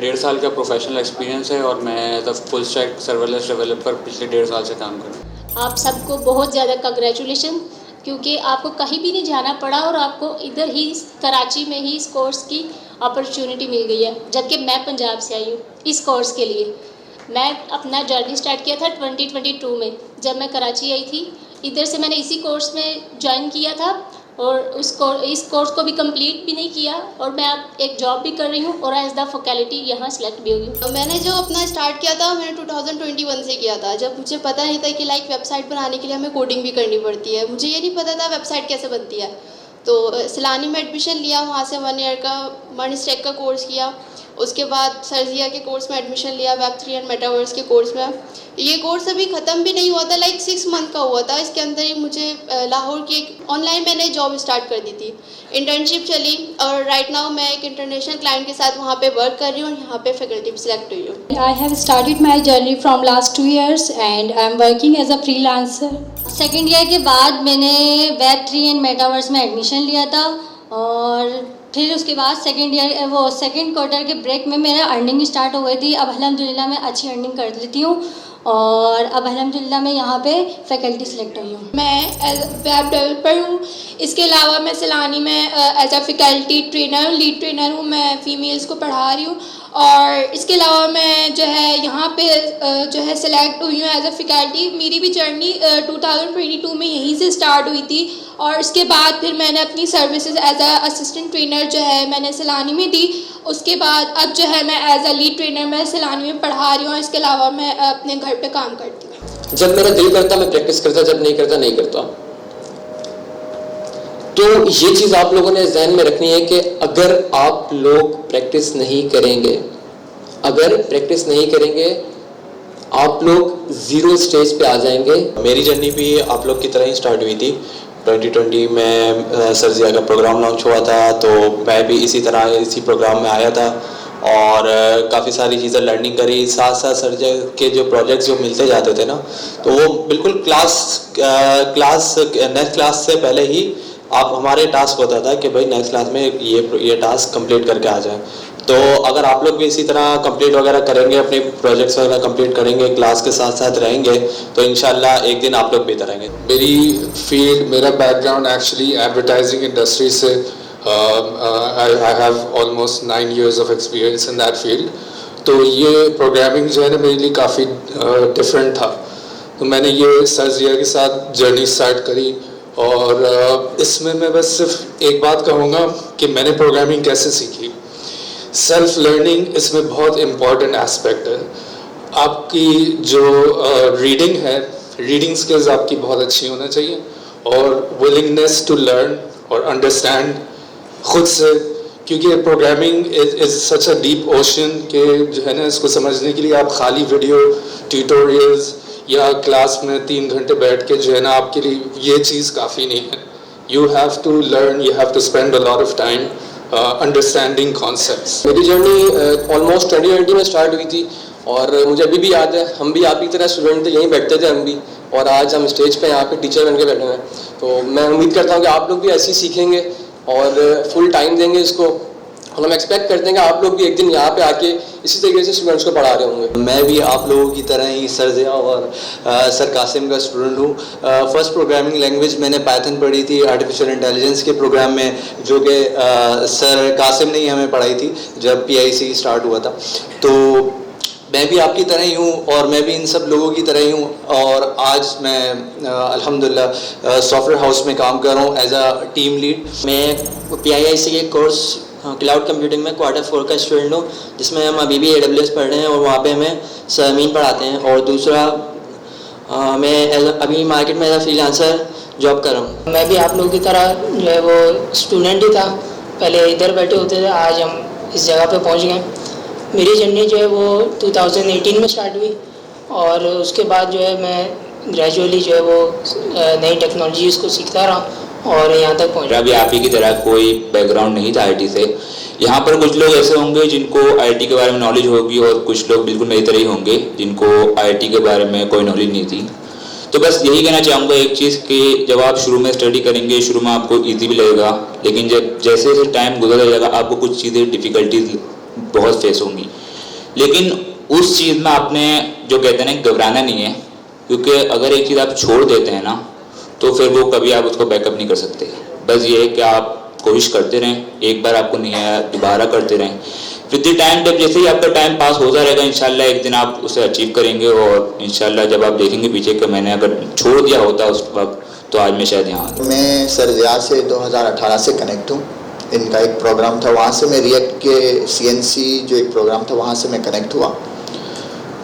1.5 साल का professional experience है और मैं as a full stack serverless developer पिछले 1.5 साल से काम कर रहा हूँ। आप सबको बहुत ज़्यादा कंग्रेचुलेशन, क्योंकि आपको कहीं भी नहीं जाना पड़ा और आपको इधर ही कराची में ही इस कोर्स की अपॉर्चुनिटी मिल गई है, जबकि मैं पंजाब से आई हूँ इस कोर्स के लिए। मैं अपना जर्नी स्टार्ट किया था 2022 में, जब मैं कराची आई थी। इधर से मैंने इसी कोर्स में ज्वाइन किया था और इस कोर्स को भी कंप्लीट भी नहीं किया और मैं अब एक जॉब भी कर रही हूँ और एज द फैकल्टी यहाँ सेलेक्ट भी हुई हूँ। मैंने जो अपना स्टार्ट किया था मैंने 2021 से किया था, जब मुझे पता नहीं था कि लाइक वेबसाइट बनाने के लिए हमें कोडिंग भी करनी पड़ती है। मुझे ये नहीं पता था वेबसाइट कैसे बनती है। तो सलानी में एडमिशन लिया, वहाँ से 1 ईयर का मर्न स्टैक का कोर्स किया। उसके बाद सर्जिया के कोर्स में एडमिशन लिया, वेब3 एंड मेटावर्स के कोर्स में। ये कोर्स अभी ख़त्म भी नहीं हुआ था, लाइक 6 मंथ का हुआ था। इसके अंदर ही मुझे लाहौर की एक ऑनलाइन मैंने जॉब स्टार्ट कर दी थी, इंटर्नशिप चली और राइट नाउ मैं एक इंटरनेशनल क्लाइंट के साथ वहाँ पे वर्क कर रही हूँ और यहाँ पे फैकल्टी भी सिलेक्ट हुई हूँ। I have started my journey from last 2 years and I am working as a freelancer. Second year के बाद मैंने वेब3 एंड मेटावर्स में एडमिशन लिया था और फिर उसके बाद सेकेंड क्वार्टर के ब्रेक में मेरा अर्निंग स्टार्ट हो गई थी। अब अल्हम्दुलिल्लाह मैं अच्छी अर्निंग कर लेती हूँ और अब अल्हम्दुलिल्लाह मैं यहाँ पे फैकल्टी सेलेक्ट हुई हूँ। मैं एज वेब डेवलपर हूँ। इसके अलावा मैं सलानी में as a faculty trainer lead trainer हूँ। मैं फ़ीमेल्स को पढ़ा रही हूँ और इसके अलावा मैं जो है यहाँ पे जो है सिलेक्ट हुई हूँ एज अ फैकल्टी। मेरी भी जर्नी 2022 में यहीं से स्टार्ट हुई थी और इसके बाद फिर मैंने अपनी services as a assistant trainer जो है मैंने सलानी में दी। उसके बाद अब जो है मैं एज अ लीड ट्रेनर मैं सलानी में पढ़ा रही हूँ। इसके अलावा मैं अपने घर पे काम करती हूँ। जब मेरा दिल करता मैं प्रैक्टिस करता, जब नहीं करता नहीं करता। तो ये चीज़ आप लोगों ने ज़हन में रखनी है कि अगर आप लोग प्रैक्टिस नहीं करेंगे, आप लोग ज़ीरो स्टेज पे आ जाएंगे। मेरी जर्नी भी आप लोग की तरह ही स्टार्ट हुई थी। 2020 में सर्जिया का प्रोग्राम लॉन्च हुआ था, तो मैं भी इसी प्रोग्राम में आया था और काफ़ी सारी चीज़ें लर्निंग करी। साथ साथ सर्जिया के जो प्रोजेक्ट्स जो मिलते जाते थे ना, तो वो बिल्कुल नेक्स्ट क्लास से पहले ही आप हमारे टास्क होता था कि भाई नेक्स्ट क्लास में ये टास्क कंप्लीट करके आ जाए। तो अगर आप लोग भी इसी तरह कंप्लीट वगैरह करेंगे, अपने प्रोजेक्ट्स वगैरह कंप्लीट करेंगे, क्लास के साथ साथ रहेंगे, तो इंशाल्लाह एक दिन आप लोग बेहतर रहेंगे। मेरा बैकग्राउंड एक्चुअली एडवर्टाइजिंग इंडस्ट्री से I have almost 9 years of experience in that field. तो ये प्रोग्रामिंग जो है ना मेरे लिए काफ़ी डिफरेंट था। तो मैंने ये सर्जिया के साथ जर्नी स्टार्ट करी और इसमें मैं बस सिर्फ एक बात कहूँगा कि मैंने प्रोग्रामिंग कैसे सीखी। सेल्फ लर्निंग इसमें बहुत इम्पॉर्टेंट एस्पेक्ट है। आपकी जो रीडिंग है, रीडिंग स्किल्स आपकी बहुत अच्छी होना चाहिए और विलिंगनेस टू लर्न और अंडरस्टैंड खुद से, क्योंकि programming is such a deep ocean के जो है ना, इसको समझने के लिए आप खाली वीडियो ट्यूटोरियल्स या क्लास में 3 घंटे बैठ के जो है ना, आपके लिए ये चीज़ काफ़ी नहीं है। You have to learn, you have to spend a lot of time understanding concepts. मेरी जर्नी ऑलमोस्ट 2020 में स्टार्ट हुई थी और मुझे अभी भी याद है, हम भी आप की तरह स्टूडेंट थे, यहीं बैठते थे हम भी, और आज हम स्टेज पे यहाँ पे टीचर बन के बैठे हैं। तो मैं उम्मीद करता हूँ कि आप लोग भी ऐसे ही सीखेंगे और फुल टाइम देंगे इसको, और हम एक्सपेक्ट करते हैं कि आप लोग भी एक दिन यहाँ पे आके इसी तरीके से स्टूडेंट्स को पढ़ा रहे होंगे। मैं भी आप लोगों की तरह ही सर्जिया और सर कासिम का स्टूडेंट हूँ। फर्स्ट प्रोग्रामिंग लैंग्वेज मैंने पाइथन पढ़ी थी आर्टिफिशियल इंटेलिजेंस के प्रोग्राम में, जो कि सर कासिम ने ही हमें पढ़ाई थी जब PIC स्टार्ट हुआ था। तो मैं भी आपकी तरह ही हूँ और मैं भी इन सब लोगों की तरह ही हूँ और आज मैं अल्हम्दुलिल्लाह सॉफ्टवेयर हाउस में काम कर रहा हूँ एज अ टीम लीड। मैं PIIC के कोर्स क्लाउड कंप्यूटिंग में Q4 का स्टूडेंट हूँ, जिसमें हम अभी भी AWS पढ़ रहे हैं और वहाँ पे हमें सरमीन पढ़ाते हैं। और दूसरा मैं अभी मार्केट में एज अ फ्रीलांसर जॉब कर रहा हूँ। मैं भी आप लोगों की तरह जो है वो स्टूडेंट ही था, पहले इधर बैठे होते थे, आज हम इस जगह पे पहुँच गए। मेरी जर्नी जो है वो 2018 में स्टार्ट हुई और उसके बाद जो है मैं ग्रेजुअली जो है वो नई टेक्नोलॉजीज़ को सीखता रहा और यहाँ तक पहुँचा। अभी आप ही की तरह कोई बैकग्राउंड नहीं था IT से। यहाँ पर कुछ लोग ऐसे होंगे जिनको IT के बारे में नॉलेज होगी और कुछ लोग बिल्कुल मेरी तरह ही होंगे जिनको IT के बारे में कोई नॉलेज नहीं थी। तो बस यही कहना चाहूँगा एक चीज़ कि जब आप शुरू में स्टडी करेंगे, शुरू में आपको ईजी भी लगेगा, लेकिन जब जैसे जैसे टाइम गुजरता जाएगा आपको कुछ चीज़ें डिफ़िकल्टीज बहुत फेस होंगी। लेकिन उस चीज़ में आपने जो कहते हैं ना घबराना नहीं है, क्योंकि अगर एक चीज़ आप छोड़ देते हैं ना तो फिर वो कभी आप उसको बैकअप नहीं कर सकते। बस ये है कि आप कोशिश करते रहें, एक बार आपको नहीं आया दोबारा करते रहें, विद द टाइम जब जैसे ही आपका टाइम पास होता रहेगा इंशाल्लाह एक दिन आप उसे अचीव करेंगे। और इंशाल्लाह जब आप देखेंगे पीछे कि मैंने अगर छोड़ दिया होता उस वक्त तो आज मैं शायद यहाँ। मैं सर ज़िया से 2018 से कनेक्ट हूँ। इनका एक प्रोग्राम था, वहाँ से मैं रिएक्ट के CNC जो एक प्रोग्राम था वहाँ से मैं कनेक्ट हुआ।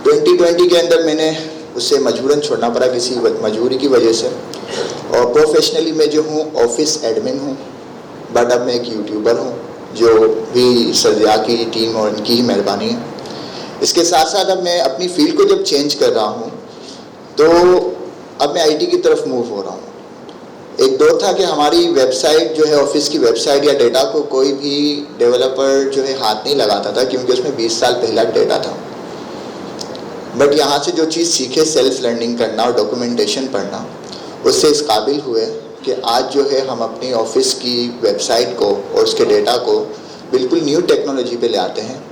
2020 के अंदर मैंने उसे मजबूरन छोड़ना पड़ा किसी मजबूरी की वजह से। और प्रोफेशनली मैं जो हूँ ऑफिस एडमिन हूँ, बट अब मैं एक यूट्यूबर हूँ, जो भी सर ज़िया की टीम और इनकी ही मेहरबानी है। इसके साथ साथ अब मैं अपनी फील्ड को जब चेंज कर रहा हूँ तो अब मैं IT की तरफ मूव हो रहा हूँ। एक दौर था कि हमारी वेबसाइट जो है, ऑफिस की वेबसाइट या डेटा को कोई भी डेवलपर जो है हाथ नहीं लगाता था, क्योंकि उसमें 20 साल पहला डेटा था। बट यहाँ से जो चीज़ सीखे, सेल्फ लर्निंग करना और डॉक्यूमेंटेशन पढ़ना, उससे इस काबिल हुए कि आज जो है हम अपनी ऑफिस की वेबसाइट को और उसके डेटा को बिल्कुल न्यू टेक्नोलॉजी पे ले आते हैं।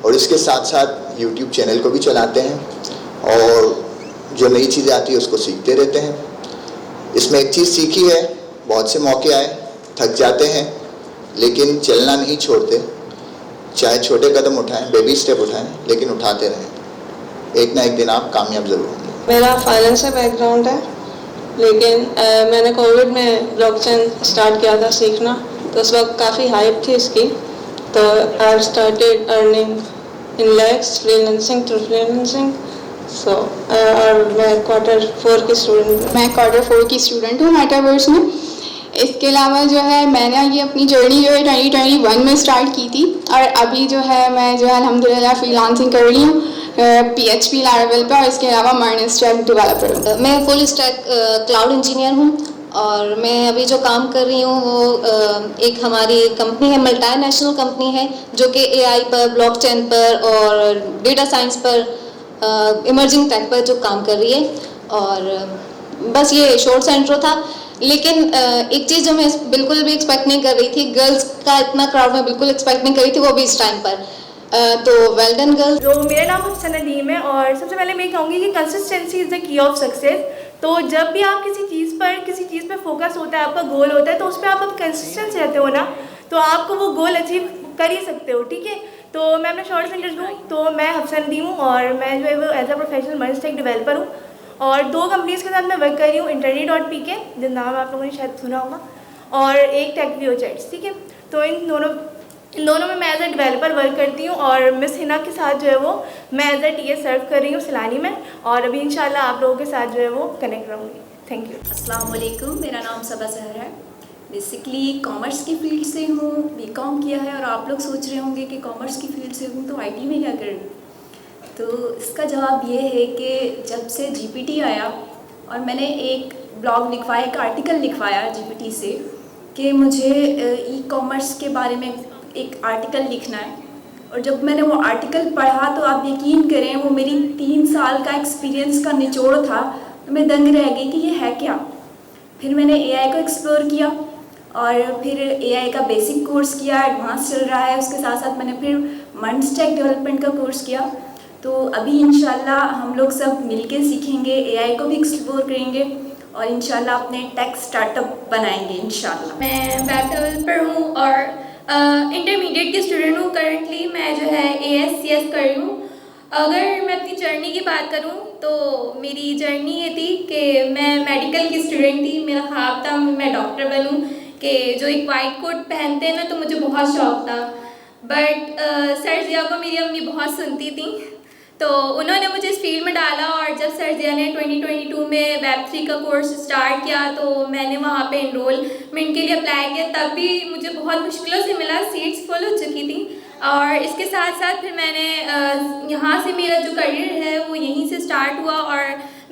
और इसके साथ साथ यूट्यूब चैनल को भी चलाते हैं और जो नई चीज़ें आती है उसको सीखते रहते हैं। इसमें एक चीज़ सीखी है, बहुत से मौके आए, थक जाते हैं, लेकिन चलना नहीं छोड़ते। चाहे छोटे कदम उठाएं, बेबी स्टेप उठाएं, लेकिन उठाते रहें। एक ना एक दिन आप कामयाब ज़रूर होंगे। मेरा फाइनेंस का बैकग्राउंड है, लेकिन मैंने कोविड में ब्लॉकचेन स्टार्ट किया था सीखना, तो उस वक्त काफ़ी हाइप थी इसकी। तो I started earning in lakhs freelancing through freelancing. और मैं Q4 की स्टूडेंट हूँ। मैं Q4 की स्टूडेंट हूँ मेटावर्स में। इसके अलावा जो है मैंने ये अपनी जर्नी जो है 2021 में स्टार्ट की थी, और अभी जो है मैं जो है अल्हम्दुलिल्लाह फ्रीलांसिंग कर रही हूँ PHP लेवल पे, और इसके अलावा माइनर स्टैक डेवलपर हूँ। मैं फुल स्टैक क्लाउड इंजीनियर हूँ, और मैं अभी जो काम कर रही हूँ वो एक हमारी कंपनी है, मल्टीनेशनल कंपनी है, जो कि AI पर, ब्लॉकचेन पर और डेटा साइंस पर, इमर्जिंग टेक पर जो काम कर रही है। और बस ये शॉर्ट सा इंट्रो था। लेकिन एक चीज़ जो मैं बिल्कुल भी एक्सपेक्ट नहीं कर रही थी, गर्ल्स का इतना क्राउड मैं बिल्कुल एक्सपेक्ट नहीं कर रही थी, वो भी इस टाइम पर। तो वेल डन गर्ल्स। तो मेरा नाम हफ्सा नदीम है, और सबसे पहले मैं कहूँगी कि consistency is the key of success. तो जब भी आप किसी चीज़ पर फोकस होता है, आपका गोल होता है, तो उस पर आप कंसिस्टेंट रहते हो ना, तो आपको वो गोल अचीव कर ही सकते हो। ठीक है, तो मैं अपना शॉर्ट सेंटर दूँ तो मैं हफ्सा नदीम हूँ, और मैं जो है वो एज अ प्रोफेशनल मल्टीस्टैक डेवलपर हूँ, और 2 कंपनीज़ के साथ मैं वर्क कर रही हूँ, Interny.pk जिन नाम आप लोगों ने शायद सुना होगा, और एक TechView-Chats। ठीक है, तो इन दोनों में मैं एज अ डेवलपर वर्क करती हूँ, और मिस हिना के साथ जो है वो मैं एज अ TA सर्व कर रही हूँ सिलानी में, और अभी इंशाल्लाह आप लोगों के साथ जो है वो कनेक्ट रहूँगी। Thank you. अस्सलाम वालेकुम, मेरा नाम सबा सहर है। बेसिकली कॉमर्स की फील्ड से हूँ, BCom किया है, और आप लोग सोच रहे होंगे कि कॉमर्स की फील्ड से हूँ तो IT में क्या करूँ। तो इसका जवाब ये है कि जब से GPT आया और मैंने एक ब्लॉग लिखवाया, एक आर्टिकल लिखवाया GPT से कि मुझे ई-कॉमर्स के बारे में एक आर्टिकल लिखना है, और जब मैंने वो आर्टिकल पढ़ा तो आप यकीन करें वो मेरी 3 साल का एक्सपीरियंस का निचोड़ था। तो मैं दंग रह गई कि ये है क्या। फिर मैंने AI को एक्सप्लोर किया, और फिर AI का बेसिक कोर्स किया, एडवांस चल रहा है, उसके साथ साथ मैंने फिर मल्टीस्टैक डेवलपमेंट का कोर्स किया। तो अभी इंशाल्लाह हम लोग सब मिलके सीखेंगे, AI को भी एक्सप्लोर करेंगे, और इंशाल्लाह अपने टेक स्टार्टअप बनाएंगे इंशाल्लाह। मैं वेब डेवलपर हूँ और इंटरमीडिएट की स्टूडेंट हूँ। करंटली मैं जो है ASCS कर रही हूँ। अगर मैं अपनी जर्नी की बात करूँ तो मेरी जर्नी ये थी कि मैं मेडिकल की स्टूडेंट थी। मेरा ख्वाब था मैं डॉक्टर बनूँ, कि जो एक वाइट कोट पहनते हैं ना, तो मुझे बहुत शौक़ था। बट सर ज़िया को मेरी अम्मी बहुत सुनती थी, तो उन्होंने मुझे इस फील्ड में डाला। और जब सर ज़िया ने 2022 में Web3 का कोर्स स्टार्ट किया तो मैंने वहाँ पे इनरोलमेंट के लिए अप्लाई किया। तब भी मुझे बहुत मुश्किलों से मिला, सीट्स फुल हो चुकी थी। और इसके साथ साथ फिर मैंने यहाँ से मेरा जो करियर है वो यहीं से स्टार्ट हुआ, और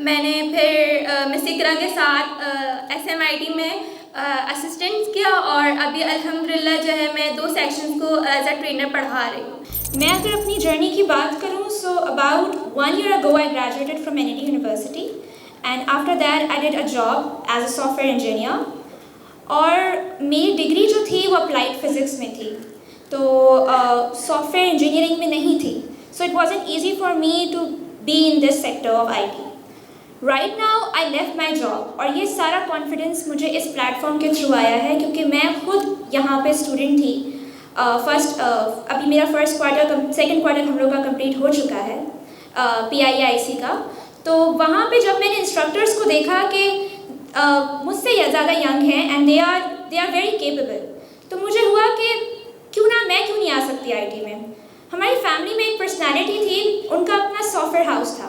मैंने फिर मिसिकरा के साथ SMIT में असिस्टेंट किया, और अभी अल्हम्दुलिल्लाह जो है मैं 2 सेक्शंस को एज अ ट्रेनर पढ़ा रही हूँ। मैं अगर अपनी जर्नी की बात करूँ, so about 1 year ago I graduated from NIT University, and after that I did a job as a software engineer। और मेरी डिग्री जो थी वो अप्लाइड फिज़िक्स में थी, तो सॉफ्टवेयर इंजीनियरिंग में नहीं थी। so it wasn't easy for me to be in this sector of IT. Right now I left my job और ये सारा confidence मुझे इस platform के through आया है क्योंकि मैं खुद यहाँ पे student थी। अभी मेरा second quarter हम लोग का complete हो चुका है PIIC का। तो वहाँ पे जब मैंने instructors को देखा कि मुझसे ज़्यादा young हैं and they are very capable, तो मुझे हुआ कि मैं क्यों नहीं आ सकती IT में। हमारी फैमिली में एक पर्सनालिटी थी, उनका अपना सॉफ्टवेयर हाउस था,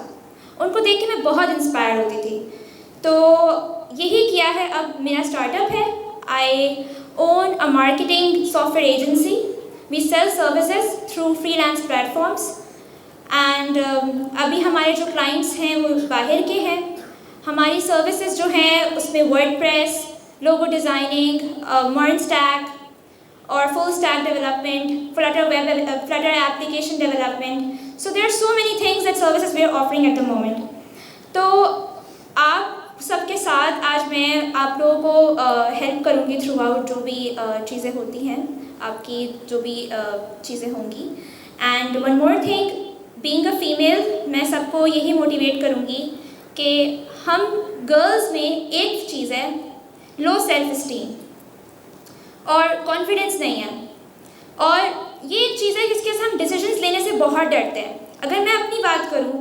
उनको देख के मैं बहुत इंस्पायर होती थी। तो यही किया है, अब मेरा स्टार्टअप है। I own a marketing software agency, we sell services through freelance platforms and अभी हमारे जो क्लाइंट्स हैं वो बाहर के हैं। हमारी सर्विसेज जो हैं उसमें WordPress, logo designing, MERN stack और full stack development, Flutter application development. So there are so many things that services we are offering at the moment. तो आप सबके साथ आज मैं आप लोगों को हेल्प करूँगी थ्रू आउट जो भी चीज़ें होती हैं, आपकी जो भी चीज़ें होंगी। And one more thing, being a female, मैं सबको यही मोटिवेट करूँगी कि हम गर्ल्स में एक चीज़ है, लो सेल्फ इस्टीम और कॉन्फिडेंस नहीं है, और ये एक चीज़ है जिसके साथ हम डिसीजंस लेने से बहुत डरते हैं। अगर मैं अपनी बात करूँ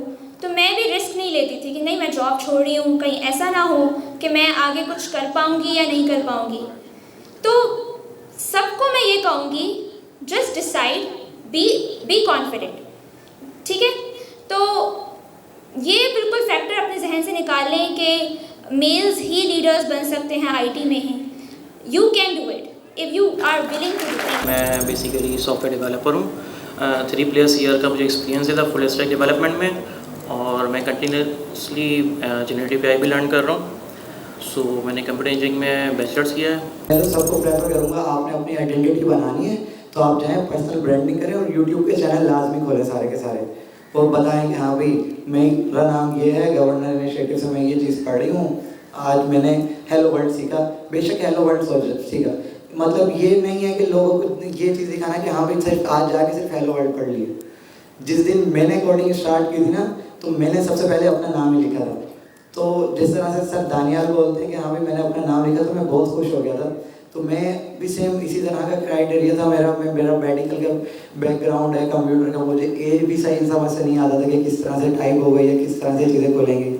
तो मैं भी रिस्क नहीं लेती थी कि नहीं मैं जॉब छोड़ रही हूँ, कहीं ऐसा ना हो कि मैं आगे कुछ कर पाऊँगी या नहीं कर पाऊँगी। तो सबको मैं ये कहूँगी, जस्ट डिसाइड, बी कॉन्फिडेंट, ठीक है। तो ये बिल्कुल फैक्टर अपने जहन से निकाल लें कि मेल्स ही लीडर्स बन सकते हैं IT में ही। You can do it if you are willing to do it. मैं बेसिकली सॉफ्टवेयर डेवलपर हूँ। 3+ ईयर का मुझे एक्सपीरियंस है फुल स्टैक डेवलपमेंट में, और मैं कंटिन्यूसली जनरेटिव AI भी लर्न कर रहा हूँ। सो मैंने कंप्यूटर इंजीनियरिंग में बैचलर्स किया है। मैं तो सबको प्रेफर करूँगा, आपने अपनी आइडेंटिटी बनानी है तो आप जाएँ पर्सनल ब्रांडिंग करें और यूट्यूब के चैनल लाजमी खोलें सारे के सारे, और बताएं कि हाँ भाई मेरा नाम ये है, गवर्नर इनिशिएटिव से मैं ये चीज़ पढ़ रही हूँ, आज मैंने हेलो वर्ल्ड सीखा। बेशक हेलो वर्ल्ड सीखा, मतलब ये नहीं है कि लोगों को ये चीज़ दिखाना कि हाँ भाई सिर्फ आज जाके सिर्फ हेलो वर्ल्ड पढ़ लिया। जिस दिन मैंने कोडिंग स्टार्ट की थी ना, तो मैंने सबसे पहले अपना नाम ही लिखा था। तो जिस तरह से सर दानियाल बोलते हैं कि हाँ भाई मैंने अपना नाम लिखा, तो मैं बहुत खुश हो गया था। तो मैं भी सेम इसी तरह का क्राइटेरिया था मेरा मेडिकल का बैकग्राउंड है, कंप्यूटर का, मुझे भी सही समझ से नहीं आता था कि किस तरह से टाइप होगा या किस तरह से चीज़ें खोलेंगे।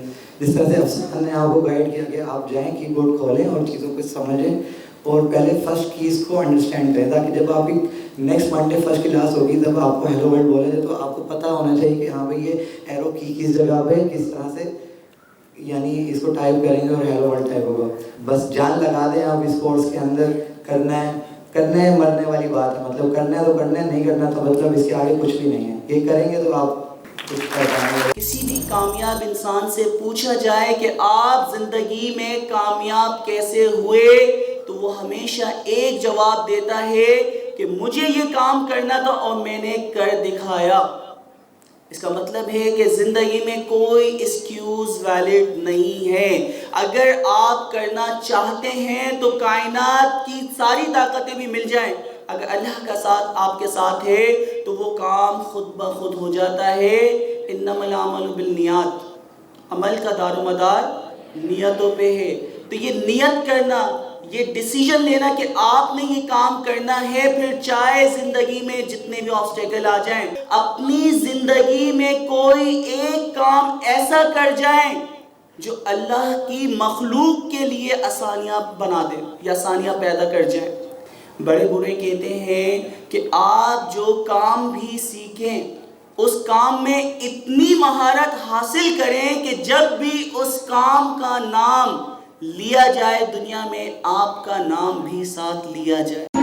जिस तरह से अफसर ने आपको गाइड किया कि आप जाएँ कीबोर्ड खोलें और चीज़ों को समझें और पहले फर्स्ट कीज़ को अंडरस्टैंड करें, ताकि जब आपकी नेक्स्ट मंडे फर्स्ट क्लास होगी तब आपको हेलो वर्ल्ड बोला जाए तो आपको पता होना चाहिए कि हाँ भाई ये एरो की किस जगह पे किस तरह से यानी इसको टाइप करेंगे और हेलो वर्ल्ड टाइप होगा। बस जान लगा दें आप इस कोर्स के अंदर। करना है मरने वाली बात है, मतलब करना है तो करना है, नहीं करना तो मतलब इसके आगे कुछ भी नहीं है। ये करेंगे तो आप कुछ कर पाएंगे। किसी भी कामयाब इंसान से पूछा जाए कि आप जिंदगी में कामयाब कैसे हुए, तो वो हमेशा एक जवाब देता है कि मुझे ये काम करना था और मैंने कर दिखाया। इसका मतलब है कि ज़िंदगी में कोई एक्सक्यूज़ वैलिड नहीं है। अगर आप करना चाहते हैं तो कायनात की सारी ताकतें भी मिल जाएं, अगर अल्लाह का साथ आपके साथ है तो वो काम खुद ब खुद हो जाता है। इन्नमल अमलु बिन्नियात, अमल का दारोमदार नियतों पे है। तो ये नियत करना, ये डिसीजन लेना कि आपने ये काम करना है, फिर चाहे ज़िंदगी में जितने भी ऑब्स्टेकल आ जाएं, अपनी ज़िंदगी में कोई एक काम ऐसा कर जाएं जो अल्लाह की मखलूक के लिए आसानियाँ बना दे या आसानियाँ पैदा कर जाएं। बड़े बूढ़े कहते हैं कि आप जो काम भी सीखें उस काम में इतनी महारत हासिल करें कि जब भी उस काम का नाम लिया जाए दुनिया में आपका नाम भी साथ लिया जाए।